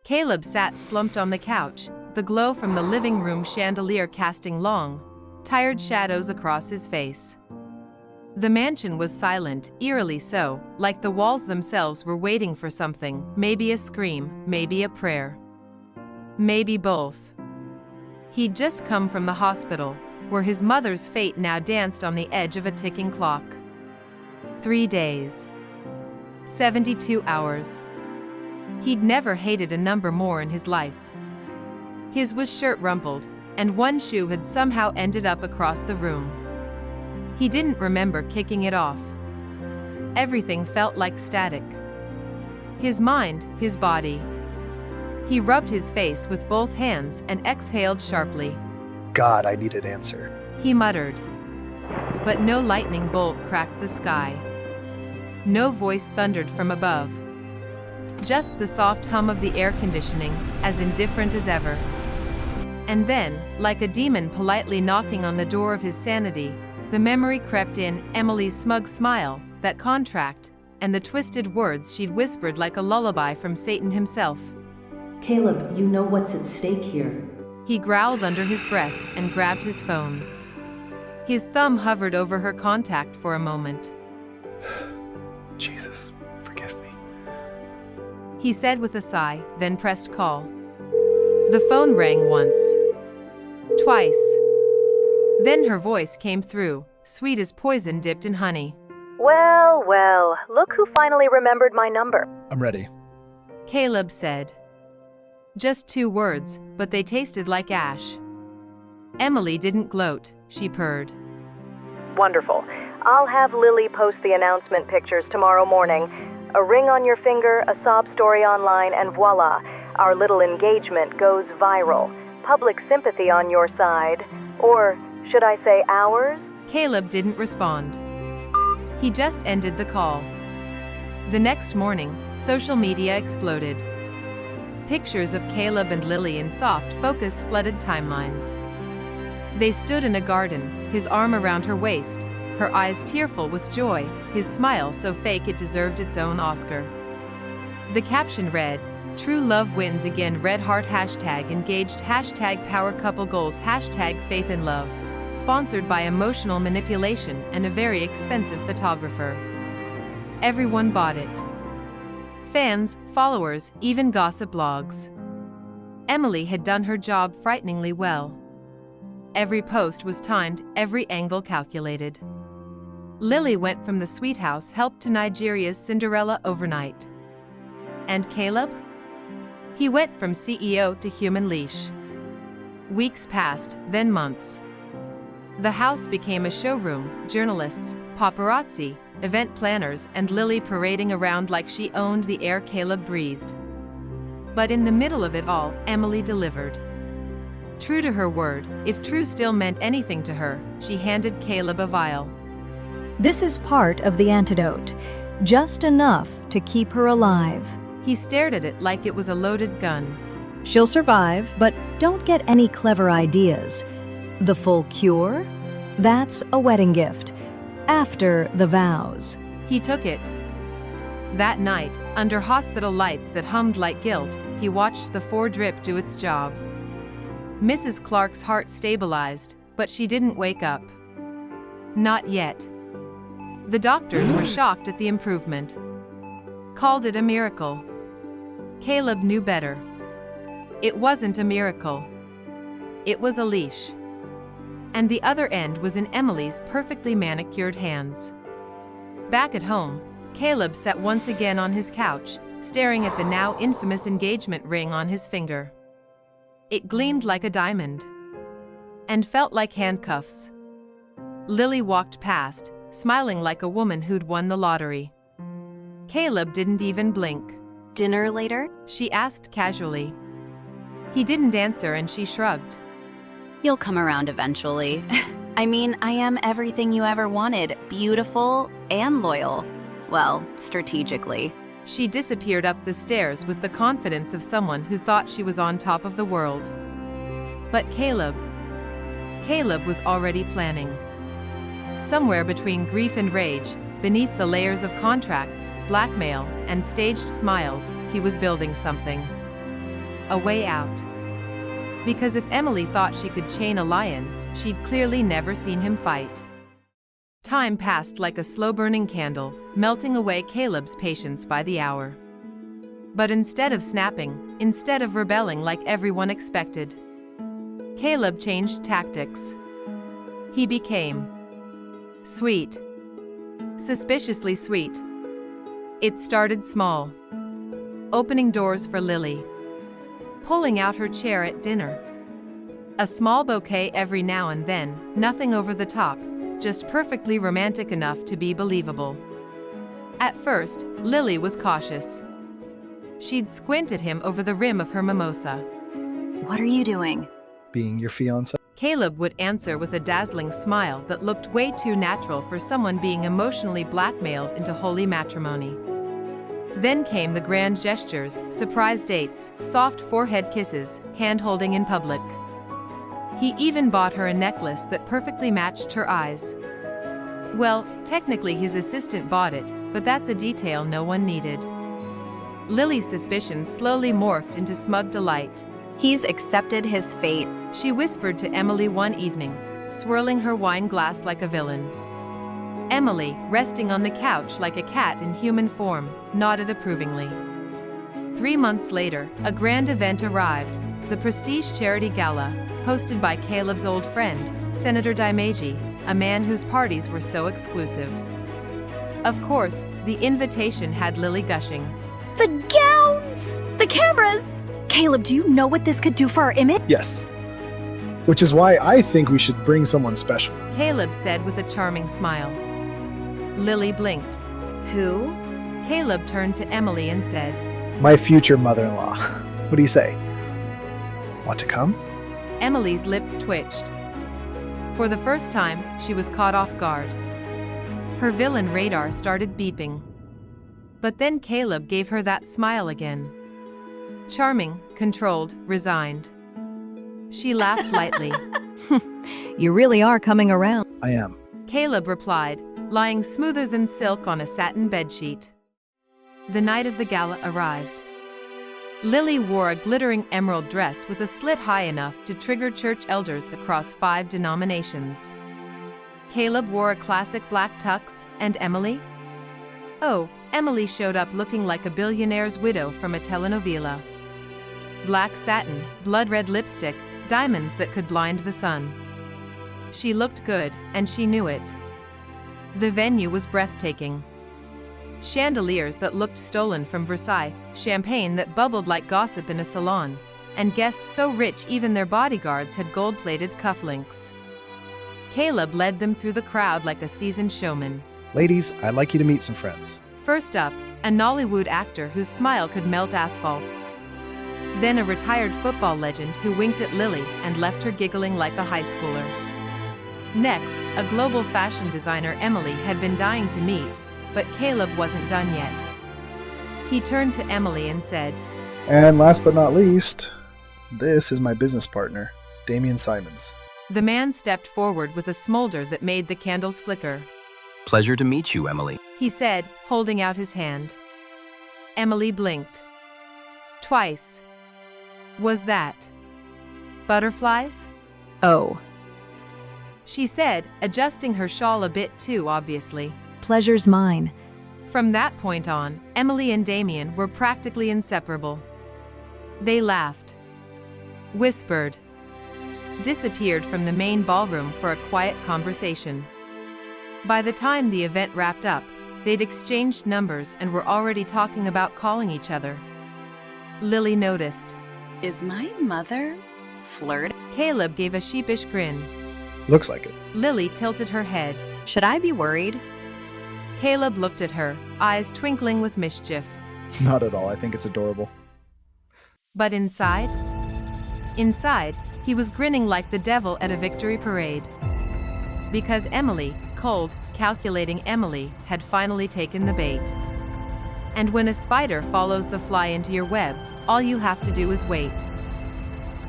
Caleb sat slumped on the couch, the glow from the living room chandelier casting long, tired shadows across his face. The mansion was silent, eerily so, like the walls themselves were waiting for something, maybe a scream, maybe a prayer. Maybe both. He'd just come from the hospital, where his mother's fate now danced on the edge of a ticking clock. 3 days. 72 hours. He'd never hated a number more in his life. His was shirt rumpled, and one shoe had somehow ended up across the room. He didn't remember kicking it off. Everything felt like static. His mind, his body. He rubbed his face with both hands and exhaled sharply. God, I need an answer. He muttered. But no lightning bolt cracked the sky. No voice thundered from above. Just the soft hum of the air conditioning, as indifferent as ever. And then, like a demon politely knocking on the door of his sanity, the memory crept in, Emily's smug smile, that contract, and the twisted words she'd whispered like a lullaby from Satan himself. Caleb, you know what's at stake here. He growled under his breath and grabbed his phone. His thumb hovered over her contact for a moment. Jesus, forgive me. He said with a sigh, then pressed call. The phone rang once. Twice. Then her voice came through, sweet as poison dipped in honey. Well, well, look who finally remembered my number. I'm ready. Caleb said. Just 2 words, but they tasted like ash. Emily didn't gloat, she purred. Wonderful. I'll have Lily post the announcement pictures tomorrow morning. A ring on your finger, a sob story online, and voila, our little engagement goes viral. Public sympathy on your side. Or, should I say ours? Caleb didn't respond. He just ended the call. The next morning, social media exploded. Pictures of Caleb and Lily in soft focus flooded timelines. They stood in a garden, his arm around her waist, her eyes tearful with joy, his smile so fake it deserved its own Oscar. The caption read, "True love wins again, red heart hashtag engaged hashtag power couple goals hashtag faith in love." Sponsored by emotional manipulation and a very expensive photographer. Everyone bought it. Fans, followers, even gossip blogs. Emily had done her job frighteningly well. Every post was timed, every angle calculated. Lily went from the sweet house help to Nigeria's Cinderella overnight. And Caleb? He went from CEO to human leash. Weeks passed, then months. The house became a showroom, journalists, paparazzi, event planners, and Lily parading around like she owned the air Caleb breathed. But in the middle of it all, Emily delivered. True to her word, if true still meant anything to her, she handed Caleb a vial. This is part of the antidote, just enough to keep her alive. He stared at it like it was a loaded gun. She'll survive, but don't get any clever ideas. The full cure? That's a wedding gift. After the vows. He took it. That night, under hospital lights that hummed like guilt, he watched the 4 drip do its job. Mrs. Clark's heart stabilized, but she didn't wake up. Not yet. The doctors were shocked at the improvement. Called it a miracle. Caleb knew better. It wasn't a miracle. It was a leash. And the other end was in Emily's perfectly manicured hands. Back at home, Caleb sat once again on his couch, staring at the now infamous engagement ring on his finger. It gleamed like a diamond. And felt like handcuffs. Lily walked past, smiling like a woman who'd won the lottery. Caleb didn't even blink. Dinner later? She asked casually. He didn't answer and she shrugged. You'll come around eventually. I mean, I am everything you ever wanted, beautiful and loyal. Well, strategically. She disappeared up the stairs with the confidence of someone who thought she was on top of the world. But Caleb was already planning. Somewhere between grief and rage, beneath the layers of contracts, blackmail, and staged smiles, he was building something. a way out. Because if Emily thought she could chain a lion, she'd clearly never seen him fight. Time passed like a slow-burning candle, melting away Caleb's patience by the hour. But instead of snapping, instead of rebelling like everyone expected, Caleb changed tactics. He became sweet. Suspiciously sweet. It started small. Opening doors for Lily. Pulling out her chair at dinner. A small bouquet every now and then, nothing over the top, just perfectly romantic enough to be believable. At first, Lily was cautious. She'd squint at him over the rim of her mimosa. What are you doing? Being your fiancé. Caleb would answer with a dazzling smile that looked way too natural for someone being emotionally blackmailed into holy matrimony. Then came the grand gestures, surprise dates, soft forehead kisses, hand-holding in public. He even bought her a necklace that perfectly matched her eyes. Well, technically his assistant bought it, but that's a detail no one needed. Lily's suspicions slowly morphed into smug delight. He's accepted his fate. She whispered to Emily one evening, swirling her wine glass like a villain. Emily, resting on the couch like a cat in human form, nodded approvingly. 3 months later, a grand event arrived, the Prestige Charity Gala, hosted by Caleb's old friend, Senator Dimeji, a man whose parties were so exclusive. Of course, the invitation had Lily gushing. The gowns! The cameras! Caleb, do you know what this could do for our image? Yes. Which is why I think we should bring someone special. Caleb said with a charming smile. Lily blinked. Who? Caleb turned to Emily and said, My future mother-in-law. What do you say? Want to come? Emily's lips twitched. For the first time, she was caught off guard. Her villain radar started beeping. But then Caleb gave her that smile again. Charming, controlled, resigned. She laughed lightly. You really are coming around. I am. Caleb replied, lying smoother than silk on a satin bedsheet. The night of the gala arrived. Lily wore a glittering emerald dress with a slit high enough to trigger church elders across 5 denominations. Caleb wore a classic black tux, and Emily? Oh, Emily showed up looking like a billionaire's widow from a telenovela. Black satin, blood-red lipstick, diamonds that could blind the sun. She looked good, and she knew it. The venue was breathtaking. Chandeliers that looked stolen from Versailles, champagne that bubbled like gossip in a salon, and guests so rich even their bodyguards had gold-plated cufflinks. Caleb led them through the crowd like a seasoned showman. Ladies, I'd like you to meet some friends. First up, a Nollywood actor whose smile could melt asphalt. Then a retired football legend who winked at Lily and left her giggling like a high schooler. Next, a global fashion designer Emily had been dying to meet, but Caleb wasn't done yet. He turned to Emily and said, And last but not least, this is my business partner, Damian Simons. The man stepped forward with a smolder that made the candles flicker. Pleasure to meet you, Emily. He said, holding out his hand. Emily blinked. Twice. Was that butterflies? Oh, She said, adjusting her shawl a bit too obviously. pleasure's mine. From that point on, Emily and Damien were practically inseparable. They laughed, whispered, disappeared from the main ballroom for a quiet conversation. By the time the event wrapped up, they'd exchanged numbers and were already talking about calling each other. Lily noticed. Is my mother flirting? Caleb gave a sheepish grin. Looks like it. Lily tilted her head. Should I be worried? Caleb looked at her, eyes twinkling with mischief. Not at all. I think it's adorable. But inside? Inside, he was grinning like the devil at a victory parade. Because Emily, cold, calculating Emily, had finally taken the bait. And when a spider follows the fly into your web, all you have to do is wait.